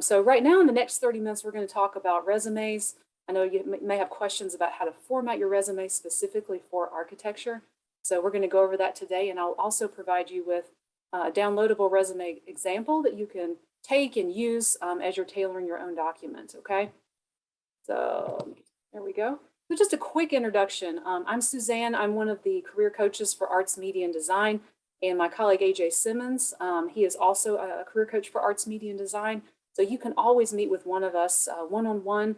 So right now in the next 30 minutes, we're going to talk about resumes. I know you may have questions about how to format your resume specifically for architecture. So we're going to go over that today, and I'll also provide you with a downloadable resume example that you can take and use as you're tailoring your own document, okay? So there we go. So just a quick introduction. I'm Suzanne. I'm one of the career coaches for arts, media, and design. And my colleague, AJ Simmons, he is also a career coach for arts, media, and design. So you can always meet with one of us one-on-one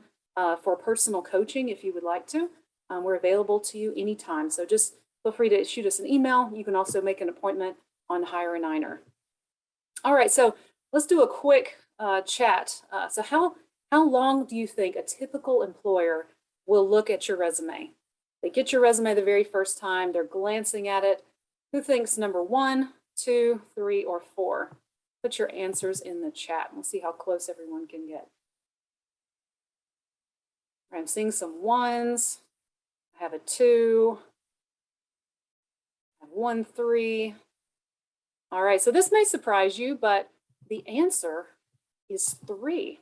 for personal coaching if you would like to. We're available to you anytime. So just feel free to shoot us an email. You can also make an appointment on Hire a Niner. All right, so let's do a quick chat. So how long do you think a typical employer will look at your resume? They get your resume the very first time, they're glancing at it. Who thinks number 1, 2, 3, or 4? Put your answers in the chat. We'll see how close everyone can get. All right, I'm seeing some 1s. I have a 2. I have 1, 3. All right, so this may surprise you, but the answer is 3.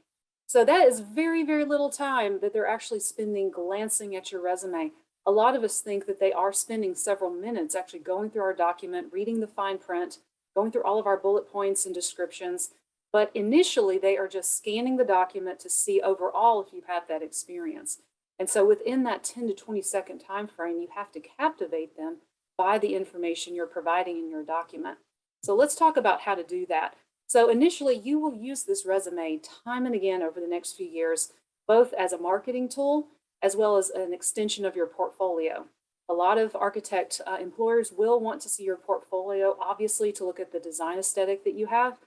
So that is very, very little time that they're actually spending glancing at your resume. A lot of us think that they are spending several minutes actually going through our document, reading the fine print, going through all of our bullet points and descriptions. But initially, they are just scanning the document to see overall if you have that experience. And so within that 10 to 20 second time frame, you have to captivate them by the information you're providing in your document. So let's talk about how to do that. So initially, you will use this resume time and again over the next few years, both as a marketing tool as well as an extension of your portfolio. A lot of architect employers will want to see your portfolio, obviously, to look at the design aesthetic that you have.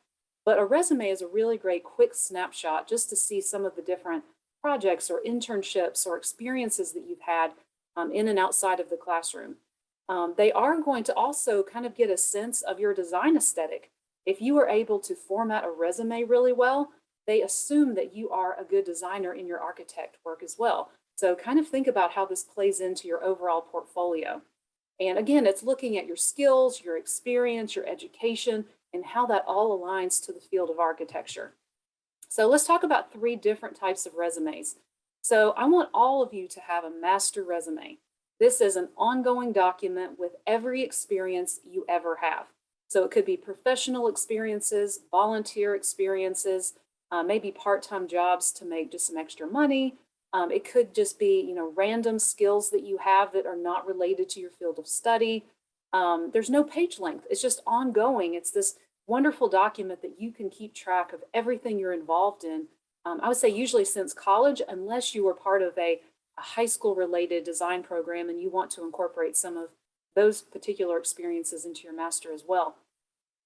But a resume is a really great quick snapshot just to see some of the different projects or internships or experiences that you've had in and outside of the classroom. They are going to also kind of get a sense of your design aesthetic. If you are able to format a resume really well, they assume that you are a good designer in your architect work as well. So kind of think about how this plays into your overall portfolio. And again, it's looking at your skills, your experience, your education, and how that all aligns to the field of architecture. So let's talk about 3 different types of resumes. So I want all of you to have a master resume. This is an ongoing document with every experience you ever have. So it could be professional experiences, volunteer experiences, maybe part-time jobs to make just some extra money. It could just be, random skills that you have that are not related to your field of study. There's no page length. It's just ongoing. It's this wonderful document that you can keep track of everything you're involved in. I would say usually since college, unless you were part of a high school related design program and you want to incorporate some of those particular experiences into your master as well.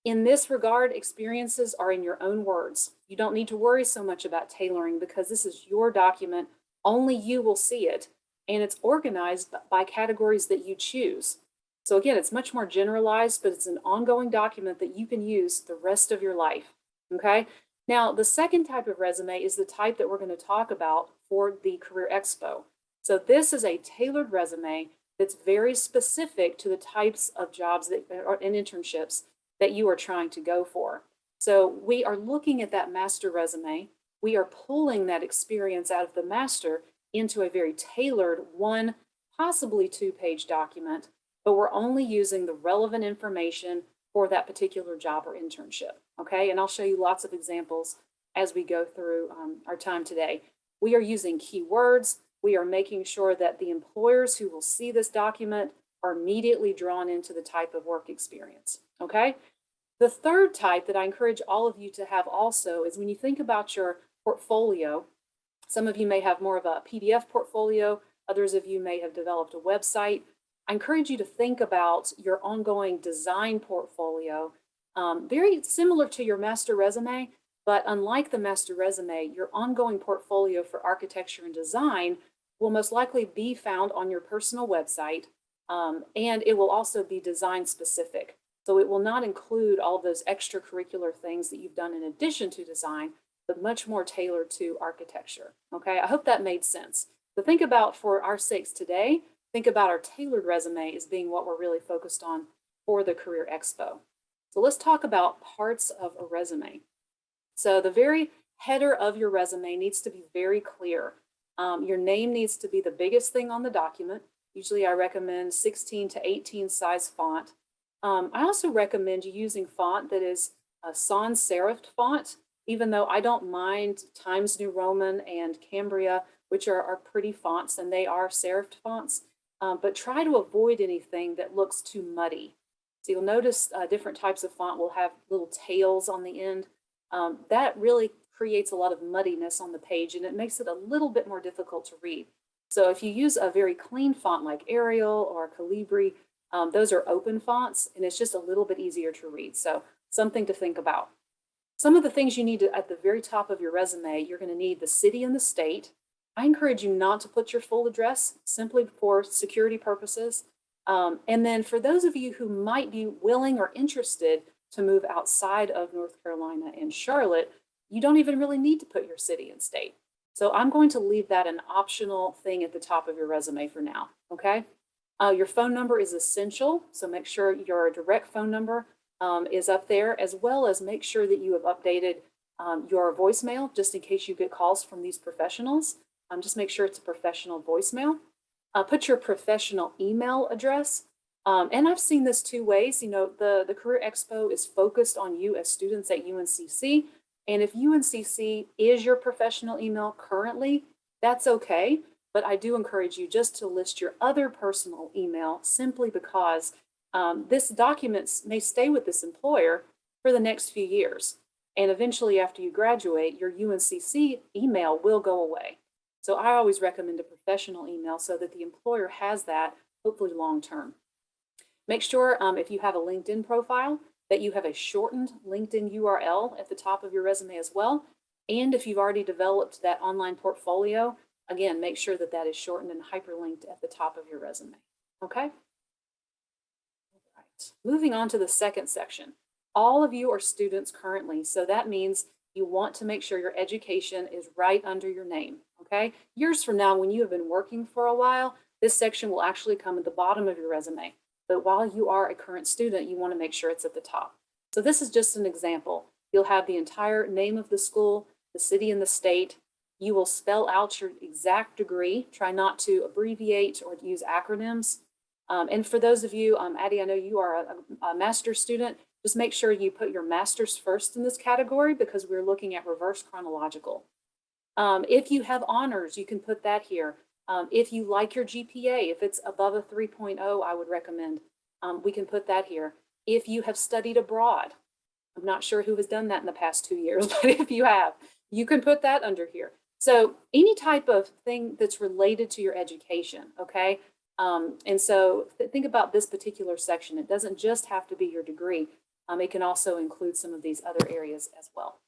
In this regard, experiences are in your own words. You don't need to worry so much about tailoring because this is your document. Only you will see it, and it's organized by categories that you choose. So again, it's much more generalized, but it's an ongoing document that you can use the rest of your life, okay? Now, the second type of resume is the type that we're going to talk about for the CareerEXPO. So this is a tailored resume that's very specific to the types of jobs that are in internships that you are trying to go for. So we are looking at that master resume. We are pulling that experience out of the master into a very tailored 1, possibly 2-page document, but we're only using the relevant information for that particular job or internship, okay? And I'll show you lots of examples as we go through our time today. We are using keywords. We are making sure that the employers who will see this document are immediately drawn into the type of work experience, okay? The third type that I encourage all of you to have also is when you think about your portfolio, some of you may have more of a PDF portfolio, others of you may have developed a website. I encourage you to think about your ongoing design portfolio, very similar to your master resume, but unlike the master resume, your ongoing portfolio for architecture and design will most likely be found on your personal website, and it will also be design specific. So it will not include all those extracurricular things that you've done in addition to design, but much more tailored to architecture. Okay, I hope that made sense. So think about, for our sakes today, think about our tailored resume as being what we're really focused on for the CareerEXPO. So let's talk about parts of a resume. So the very header of your resume needs to be very clear. Your name needs to be the biggest thing on the document. Usually I recommend 16 to 18 size font. I also recommend you using font that is a sans serif font, even though I don't mind Times New Roman and Cambria, which are pretty fonts, and they are serif fonts, but try to avoid anything that looks too muddy. So you'll notice different types of font will have little tails on the end. That really creates a lot of muddiness on the page, and it makes it a little bit more difficult to read. So if you use a very clean font like Arial or Calibri, those are open fonts, and it's just a little bit easier to read. So something to think about. Some of the things you need to, at the very top of your resume, you're going to need the city and the state. I encourage you not to put your full address simply for security purposes. And then for those of you who might be willing or interested to move outside of North Carolina and Charlotte, you don't even really need to put your city and state. So I'm going to leave that an optional thing at the top of your resume for now, okay? Your phone number is essential, so make sure your direct phone number is up there, as well as make sure that you have updated your voicemail just in case you get calls from these professionals. Just make sure it's a professional voicemail. Put your professional email address. And I've seen this two ways. You know, the CareerEXPO is focused on you as students at UNCC. And if UNCC is your professional email currently, that's okay. But I do encourage you just to list your other personal email, simply because this document may stay with this employer for the next few years. And eventually after you graduate, your UNCC email will go away. So I always recommend a professional email so that the employer has that, hopefully long term. Make sure if you have a LinkedIn profile that you have a shortened LinkedIn URL at the top of your resume as well. And if you've already developed that online portfolio, again, make sure that that is shortened and hyperlinked at the top of your resume, okay? All right, moving on to the second section. All of you are students currently, so that means you want to make sure your education is right under your name, okay? Years from now, when you have been working for a while, this section will actually come at the bottom of your resume. But while you are a current student, you want to make sure it's at the top. So this is just an example. You'll have the entire name of the school, the city and the state. You will spell out your exact degree. Try not to abbreviate or use acronyms. And for those of you, Addie, I know you are a master's student. Just make sure you put your master's first in this category, because we're looking at reverse chronological. If you have honors, you can put that here. If you like your GPA, if it's above a 3.0, I would recommend we can put that here. If you have studied abroad, I'm not sure who has done that in the past 2 years, but if you have, you can put that under here. So any type of thing that's related to your education, okay? And so think about this particular section. It doesn't just have to be your degree. It can also include some of these other areas as well.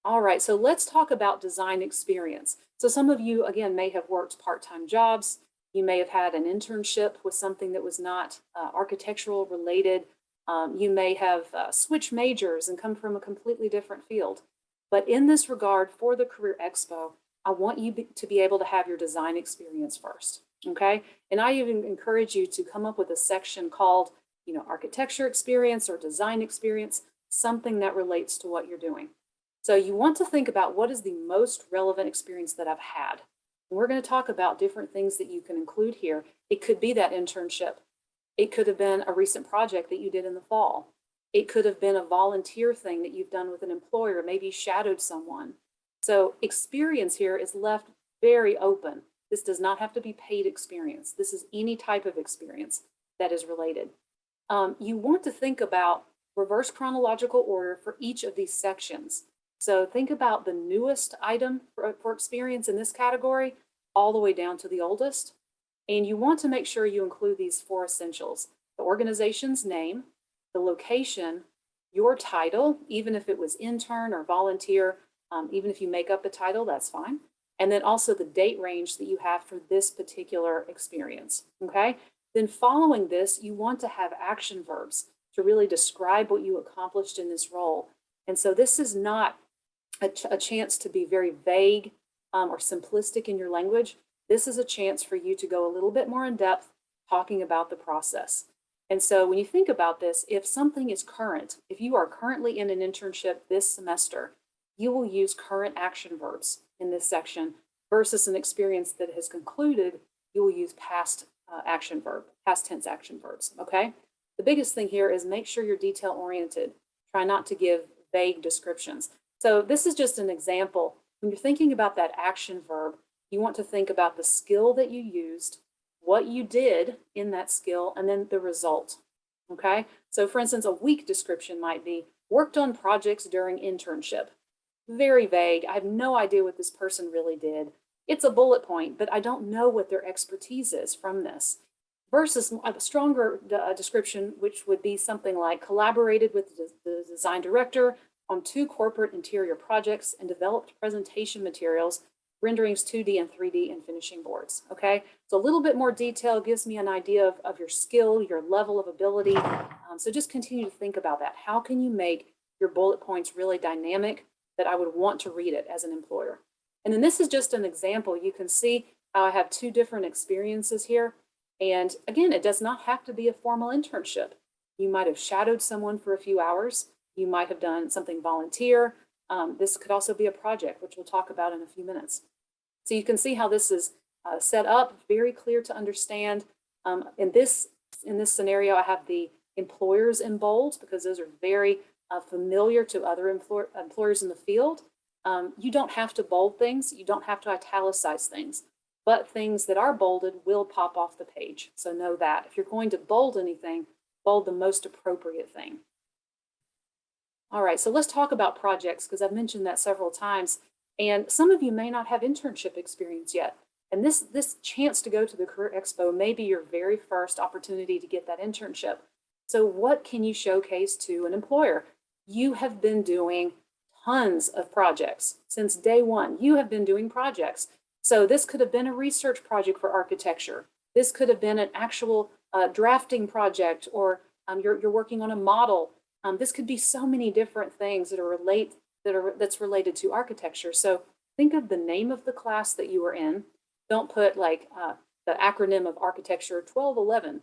All right, so let's talk about design experience. So some of you, again, may have worked part-time jobs. You may have had an internship with something that was not architectural related. You may have switched majors and come from a completely different field. But in this regard, for the CareerEXPO, I want you to be able to have your design experience first, okay? And I even encourage you to come up with a section called, you know, architecture experience or design experience, something that relates to what you're doing. So you want to think about what is the most relevant experience that I've had. And we're going to talk about different things that you can include here. It could be that internship. It could have been a recent project that you did in the fall. It could have been a volunteer thing that you've done with an employer, maybe shadowed someone. So experience here is left very open. This does not have to be paid experience. This is any type of experience that is related. You want to think about reverse chronological order for each of these sections. So think about the newest item for experience in this category all the way down to the oldest. And you want to make sure you include these 4 essentials: the organization's name, the location, your title, even if it was intern or volunteer, even if you make up the title, that's fine. And then also the date range that you have for this particular experience, okay? Then following this, you want to have action verbs to really describe what you accomplished in this role. And so this is not a chance to be very vague or simplistic in your language. This is a chance for you to go a little bit more in depth talking about the process. And so when you think about this, if something is current, if you are currently in an internship this semester, you will use current action verbs in this section versus an experience that has concluded, you will use past past tense action verbs, okay? The biggest thing here is make sure you're detail oriented. Try not to give vague descriptions. So this is just an example. When you're thinking about that action verb, you want to think about the skill that you used, what you did in that skill, and then the result, okay? So for instance, a weak description might be worked on projects during internship. Very vague. I have no idea what this person really did. It's a bullet point, but I don't know what their expertise is from this. Versus a stronger description, which would be something like collaborated with the design director on 2 corporate interior projects and developed presentation materials, renderings 2D and 3D and finishing boards, okay? So a little bit more detail gives me an idea of your skill, your level of ability. So just continue to think about that. How can you make your bullet points really dynamic that I would want to read it as an employer? And then this is just an example. You can see how I have 2 different experiences here. And again, it does not have to be a formal internship. You might have shadowed someone for a few hours. You might have done something volunteer. This could also be a project, which we'll talk about in a few minutes. So you can see how this is set up, very clear to understand. In this scenario, I have the employers in bold because those are very familiar to other employers in the field. You don't have to bold things. You don't have to italicize things. But things that are bolded will pop off the page. So know that. If you're going to bold anything, bold the most appropriate thing. All right, so let's talk about projects because I've mentioned that several times. And some of you may not have internship experience yet. And this chance to go to the Career Expo may be your very first opportunity to get that internship. So what can you showcase to an employer? You have been doing tons of projects. Since day one, you have been doing projects. So this could have been a research project for architecture. This could have been an actual drafting project, or you're working on a model. This could be so many different things that's related to architecture. So think of the name of the class that you were in. Don't put like the acronym of architecture 1211.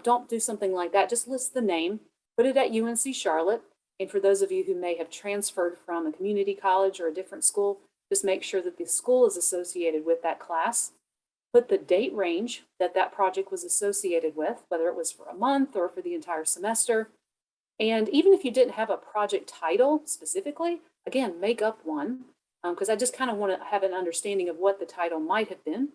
Don't do something like that. Just list the name, put it at UNC Charlotte. And for those of you who may have transferred from a community college or a different school, just make sure that the school is associated with that class. Put the date range that that project was associated with, whether it was for a month or for the entire semester. And even if you didn't have a project title specifically, again, make up one, because I just kind of want to have an understanding of what the title might have been.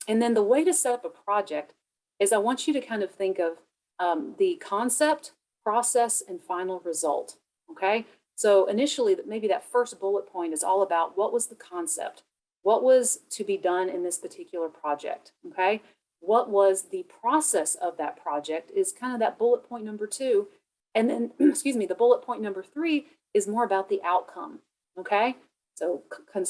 And then the way to set up a project is I want you to kind of think of the concept, process, and final result, okay? So initially, maybe that first bullet point is all about what was the concept? What was to be done in this particular project, okay? What was the process of that project is kind of that bullet point number 2. And then, excuse me, the bullet point number 3 is more about the outcome, okay? So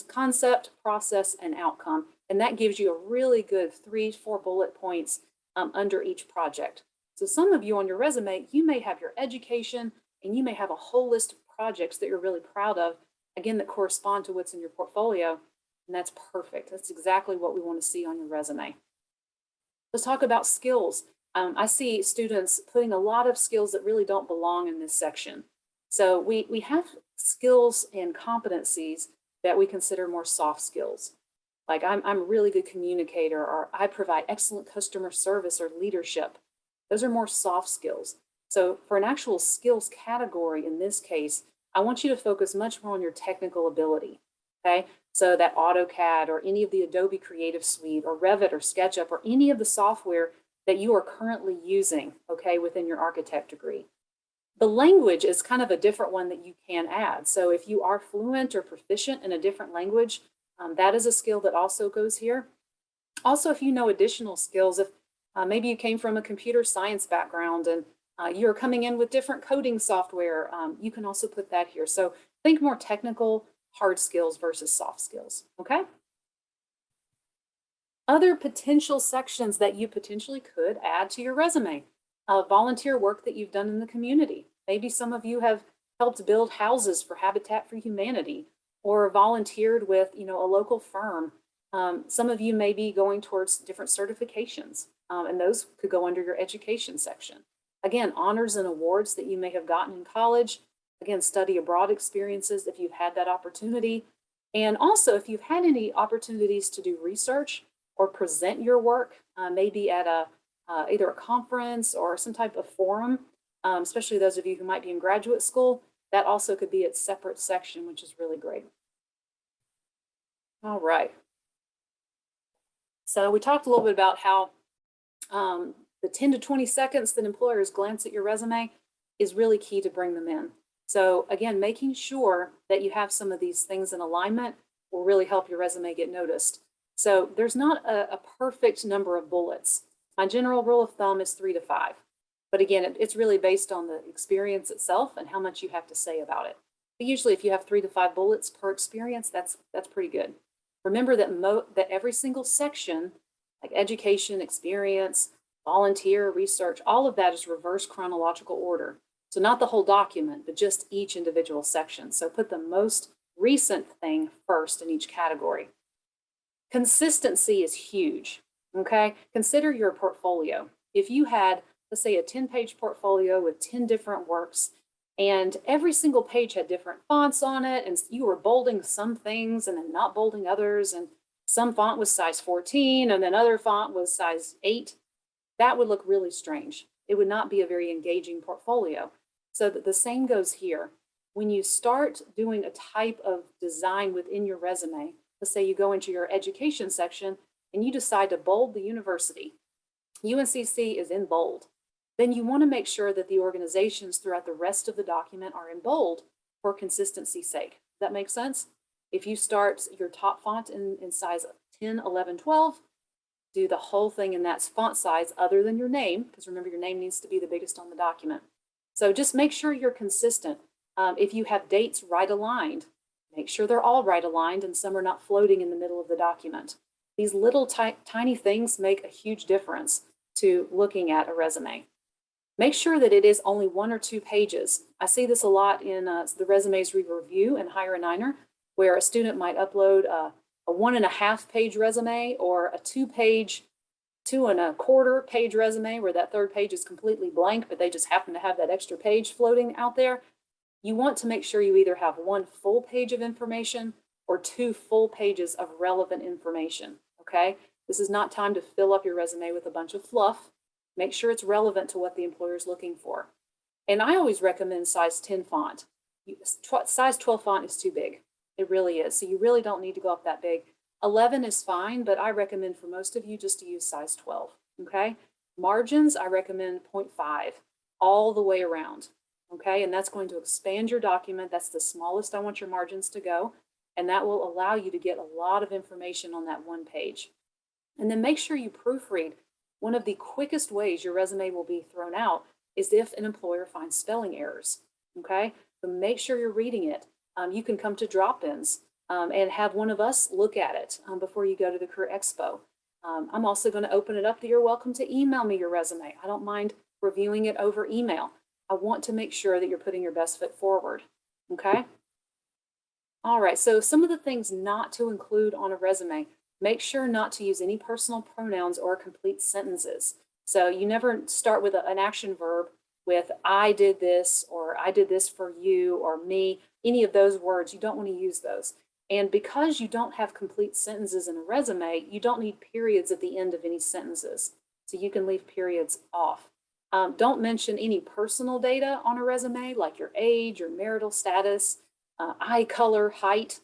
concept, process, and outcome. And that gives you a really good 3-4 bullet points under each project. So some of you on your resume, you may have your education and you may have a whole list of projects that you're really proud of, again, that correspond to what's in your portfolio. And that's perfect. That's exactly what we want to see on your resume. Let's talk about skills. I see students putting a lot of skills that really don't belong in this section. So we have skills and competencies that we consider more soft skills. Like I'm a really good communicator, or I provide excellent customer service or leadership. Those are more soft skills. So for an actual skills category in this case, I want you to focus much more on your technical ability, okay? So that AutoCAD or any of the Adobe Creative Suite or Revit or SketchUp or any of the software that you are currently using, okay, within your architect degree. The language is kind of a different one that you can add. So if you are fluent or proficient in a different language, that is a skill that also goes here. Also, if you know additional skills, if maybe you came from a computer science background and you're coming in with different coding software, you can also put that here. So think more technical, hard skills versus soft skills, okay? Other potential sections that you potentially could add to your resume. Volunteer work that you've done in the community. Maybe some of you have helped build houses for Habitat for Humanity or volunteered with, a local firm. Some of you may be going towards different certifications, and those could go under your education section. Again, honors and awards that you may have gotten in college. Again, study abroad experiences if you've had that opportunity. And also, if you've had any opportunities to do research or present your work, maybe at either a conference or some type of forum, especially those of you who might be in graduate school, that also could be its separate section, which is really great. All right. So we talked a little bit about how the 10 to 20 seconds that employers glance at your resume is really key to bring them in. So again, making sure that you have some of these things in alignment will really help your resume get noticed. So there's not a perfect number of bullets. My general rule of thumb is 3 to 5. But again, it's really based on the experience itself and how much you have to say about it. But usually if you have 3 to 5 bullets per experience, that's pretty good. Remember that every single section, like education, experience, volunteer, research, all of that is reverse chronological order. So not the whole document, but just each individual section. So put the most recent thing first in each category. Consistency is huge, okay? Consider your portfolio. If you had, let's say, a 10-page portfolio with 10 different works, and every single page had different fonts on it, and you were bolding some things and then not bolding others, and some font was size 14 and then other font was size 8, that would look really strange. It would not be a very engaging portfolio. So the same goes here. When you start doing a type of design within your resume, let's say you go into your education section and you decide to bold the university, UNCC is in bold, then you want to make sure that the organizations throughout the rest of the document are in bold for consistency's sake. Does that make sense? If you start your top font in size 10, 11, 12, do the whole thing in that font size other than your name, because remember your name needs to be the biggest on the document. So just make sure you're consistent. If you have dates right aligned, make sure they're all right aligned and some are not floating in the middle of the document. These little tiny things make a huge difference to looking at a resume. Make sure that it is only 1 or 2 pages. I see this a lot in the resumes we review in Hire a Niner, where a student might upload a 1.5 page resume or a 2-page, 2.25 page resume where that third page is completely blank, but they just happen to have that extra page floating out there. You want to make sure you either have 1 full page of information or 2 full pages of relevant information, okay? This is not time to fill up your resume with a bunch of fluff. Make sure it's relevant to what the employer is looking for. And I always recommend size 10 font. Size 12 font is too big. It really is. So you really don't need to go up that big. 11 is fine, but I recommend for most of you just to use size 12, okay? Margins, I recommend 0.5 all the way around, okay? And that's going to expand your document. That's the smallest I want your margins to go. And that will allow you to get a lot of information on that 1 page. And then make sure you proofread. One of the quickest ways your resume will be thrown out is if an employer finds spelling errors, okay? So make sure you're reading it. You can come to drop-ins and have one of us look at it before you go to the CareerEXPO. I'm also going to open it up that you're welcome to email me your resume. I don't mind reviewing it over email. I want to make sure that you're putting your best foot forward, okay? All right, so some of the things not to include on a resume. Make sure not to use any personal pronouns or complete sentences. So you never start with an action verb with I did this or I did this for you or me. Any of those words, you don't want to use those. And because you don't have complete sentences in a resume, you don't need periods at the end of any sentences. So you can leave periods off. Don't mention any personal data on a resume like your age, your marital status, eye color, height.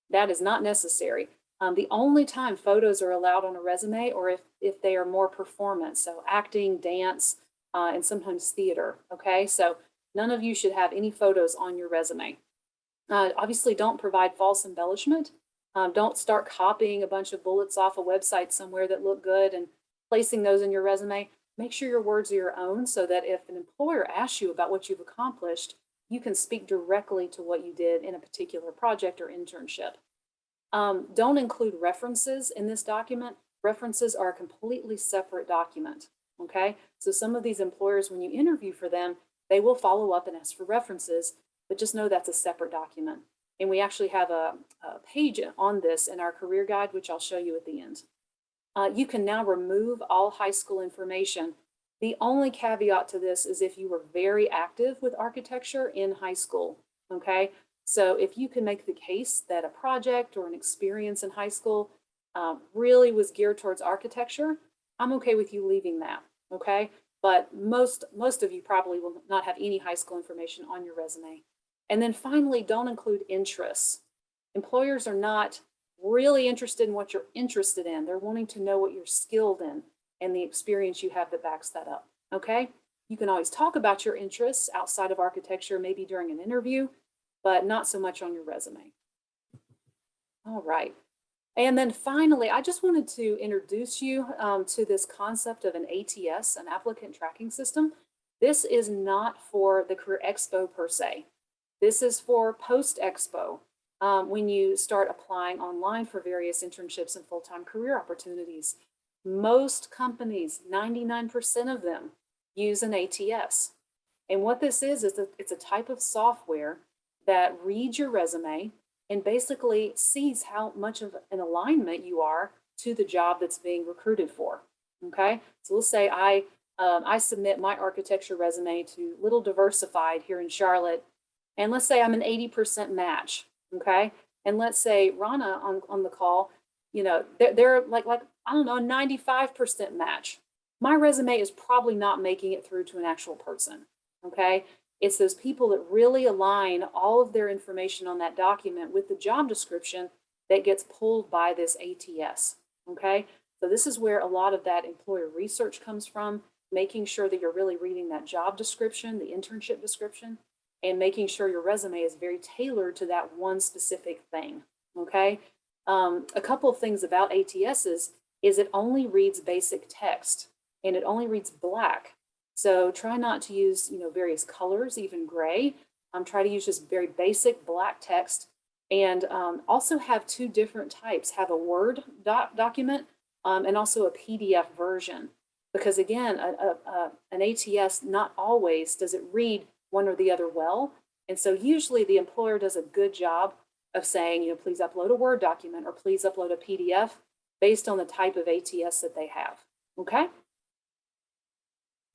That is not necessary. The only time photos are allowed on a resume or if they are more performance, so acting, dance, and sometimes theater, okay? So none of you should have any photos on your resume. Obviously, don't provide false embellishment. Don't start copying a bunch of bullets off a website somewhere that look good and placing those in your resume. Make sure your words are your own so that if an employer asks you about what you've accomplished, you can speak directly to what you did in a particular project or internship. Don't include references in this document. References are a completely separate document, okay? So some of these employers, when you interview for them, they will follow up and ask for references, but just know that's a separate document. And we actually have a page on this in our career guide, which I'll show you at the end. You can now remove all high school information. The only caveat to this is if you were very active with architecture in high school, okay? So if you can make the case that a project or an experience in high school really was geared towards architecture, I'm okay with you leaving that, okay? But most of you probably will not have any high school information on your resume. And then finally, don't include interests. Employers are not really interested in what you're interested in. They're wanting to know what you're skilled in and the experience you have that backs that up, okay? You can always talk about your interests outside of architecture, maybe during an interview, but not so much on your resume. All right. And then finally, I just wanted to introduce you to this concept of an ATS, an applicant tracking system. This is not for the CareerEXPO per se. This is for post-expo, when you start applying online for various internships and full-time career opportunities. Most companies, 99% of them, use an ATS. And what this is it's a type of software that reads your resume and basically sees how much of an alignment you are to the job that's being recruited for. Okay, so let's say I submit my architecture resume to Little Diversified here in Charlotte, and let's say I'm an 80% match. Okay, and let's say Rana on the call, you know, they're like I don't know, a 95% match. My resume is probably not making it through to an actual person. Okay, it's those people that really align all of their information on that document with the job description that gets pulled by this ATS, okay? So this is where a lot of that employer research comes from, making sure that you're really reading that job description, the internship description, and making sure your resume is very tailored to that one specific thing, okay? A couple of things about ATSs is it only reads basic text, and it only reads black. So try not to use, various colors, even gray. Try to use just very basic black text, and also have two different types. Have a Word document and also a PDF version. Because again, an ATS, not always does it read one or the other well. And so usually the employer does a good job of saying, please upload a Word document or please upload a PDF based on the type of ATS that they have, okay?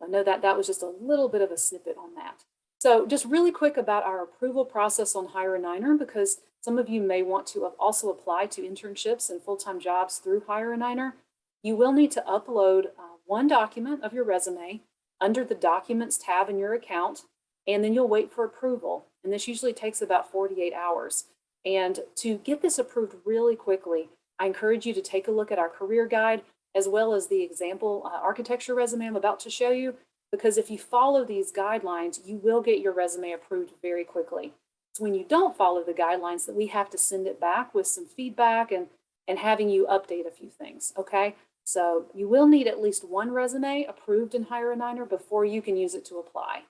I know that was just a little bit of a snippet on that. So just really quick about our approval process on Hire-A-Niner, because some of you may want to also apply to internships and full-time jobs through Hire-A-Niner. You will need to upload one document of your resume under the Documents tab in your account, and then you'll wait for approval. And this usually takes about 48 hours. And to get this approved really quickly, I encourage you to take a look at our career guide, as well as the example architecture resume I'm about to show you, because if you follow these guidelines, you will get your resume approved very quickly. It's when you don't follow the guidelines that we have to send it back with some feedback and having you update a few things, okay? So you will need at least one resume approved in Hire-A-Niner before you can use it to apply,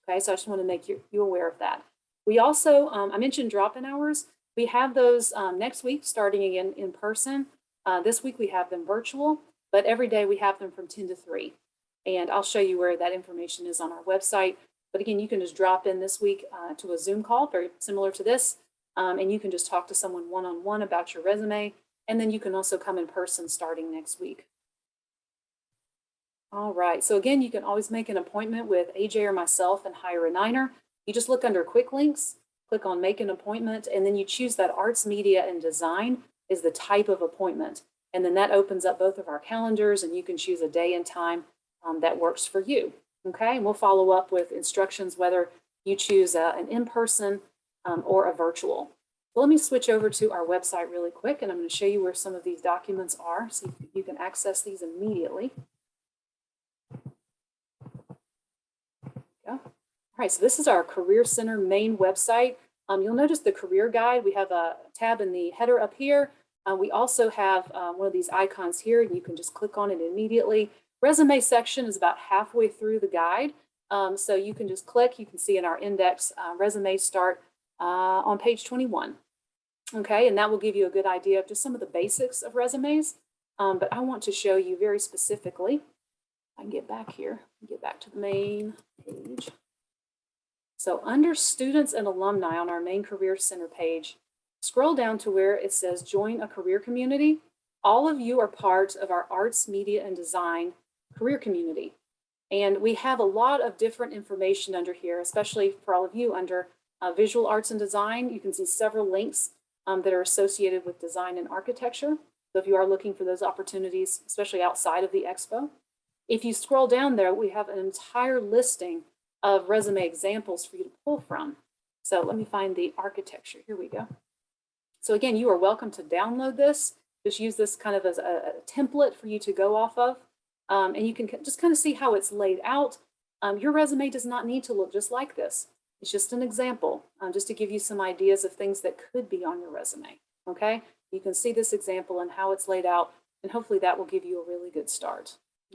okay? So I just want to make you aware of that. We also, I mentioned drop-in hours. We have those next week starting again in person. This week we have them virtual, but every day we have them from 10 to 3. And I'll show you where that information is on our website. But again, you can just drop in this week to a Zoom call, very similar to this, and you can just talk to someone one-on-one about your resume, and then you can also come in person starting next week. All right, so again, you can always make an appointment with AJ or myself and Hire-A-Niner. You just look under quick links, click on make an appointment, and then you choose that arts, media, and design is the type of appointment. And then that opens up both of our calendars, and you can choose a day and time that works for you. Okay, and we'll follow up with instructions whether you choose an in-person or a virtual. So let me switch over to our website really quick, and I'm going to show you where some of these documents are so you can access these immediately. All right, so this is our Career Center main website. You'll notice the career guide. We have a tab in the header up here. We also have one of these icons here, and you can just click on it immediately. Resume section is about halfway through the guide. So you can just click, you can see in our index, resumes start on page 21. Okay, and that will give you a good idea of just some of the basics of resumes. But I want to show you very specifically, I can get back here, get back to the main page. So under students and alumni on our main Career Center page, scroll down to where it says join a career community. All of you are part of our arts, media, and design career community. And we have a lot of different information under here, especially for all of you under visual arts and design. You can see several links that are associated with design and architecture. So if you are looking for those opportunities, especially outside of the expo, if you scroll down there, we have an entire listing of resume examples for you to pull from. So let me find the architecture. Here we go. So again, you are welcome to download this. Just use this kind of as a template for you to go off of. And you can just kind of see how it's laid out. Your resume does not need to look just like this. It's just an example, just to give you some ideas of things that could be on your resume, okay? You can see this example and how it's laid out, and hopefully that will give you a really good start.